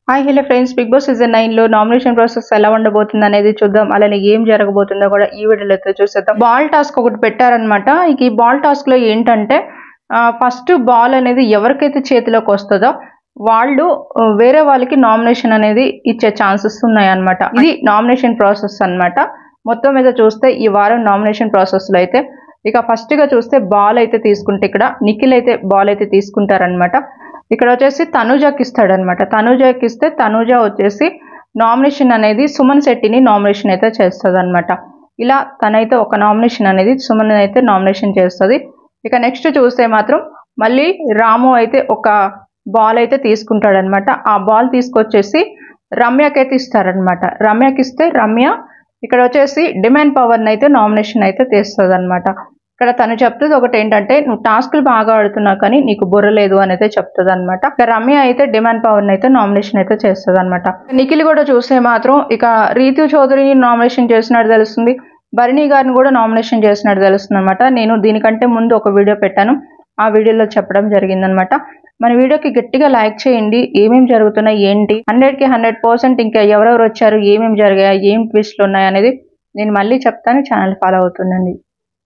Hi hello friends, Bigg Boss season 9 లో nomination process ఎలా ఉండబోతుంది అనేది చూద్దాం. అలానే ఏం జరగబోతుందో కూడా ఈ వీడియోలో అయితే చూసేద్దాం. బాల్ టాస్క్ ఒకటి పెట్టారనమాట. ఇక ఈ బాల్ టాస్క్ లో ఏంటంటే ఫస్ట్ బాల్ అనేది ఎవరికైతే చేతిలోకి వస్తుందో వాళ్ళు వేరే వాళ్ళకి నామినేషన్ అనేది ఇచ్చే ఛాన్సెస్ ఉన్నాయి అనమాట. ఇది నామినేషన్ ప్రాసెస్ అనమాట. మొత్తం మీద చూస్తే ఈ వారం నామినేషన్ ప్రాసెస్ లో అయితే ఇక ఫస్ట్ గా చూస్తే బాల్ అయితే తీసుకుంటే ఇక్కడ నిఖిల్ అయితే బాల్ అయితే తీసుకుంటారనమాట. ఇక్కడ వచ్చేసి తనుజాకి ఇస్తాడనమాట. తనుజాకి ఇస్తే తనుజ వచ్చేసి నామినేషన్ అనేది సుమన్ శెట్టిని నామినేషన్ అయితే చేస్తుంది అనమాట. ఇలా తనైతే ఒక నామినేషన్ అనేది సుమన్ అయితే నామినేషన్ చేస్తుంది. ఇక నెక్స్ట్ చూస్తే మాత్రం మళ్ళీ రాము అయితే ఒక బాల్ అయితే తీసుకుంటాడనమాట. ఆ బాల్ తీసుకొచ్చేసి రమ్యకైతే ఇస్తారనమాట. రమ్యకి ఇస్తే రమ్య ఇక్కడ వచ్చేసి డిమాండ్ పవర్ని అయితే నామినేషన్ అయితే తీస్తుంది అనమాట. ఇక్కడ తను చెప్తుంది ఒకటి ఏంటంటే, నువ్వు టాస్క్లు బాగా ఆడుతున్నావు కానీ నీకు బుర్ర లేదు అని అయితే చెప్తుంది అనమాట. ఇక రమ్య అయితే డిమాండ్ పవర్ని అయితే నామినేషన్ అయితే చేస్తుంది అనమాట. నిఖిల్ కూడా చూస్తే మాత్రం ఇక రీతు చౌదరిని నామినేషన్ చేసినట్టు తెలుస్తుంది. భరణి గారిని కూడా నామినేషన్ చేసినట్టు తెలుస్తుంది అనమాట. నేను దీనికంటే ముందు ఒక వీడియో పెట్టాను, ఆ వీడియోలో చెప్పడం జరిగిందనమాట. మన వీడియోకి గట్టిగా లైక్ చేయండి. ఏమేమి జరుగుతున్నాయి ఏంటి 100కి 100% ఇంకా ఎవరెవరు వచ్చారు, ఏమేమి జరిగాయి, ఏం ట్విస్ట్లు ఉన్నాయి అనేది నేను మళ్ళీ చెప్తాను. Channel follow అవుతుండండి.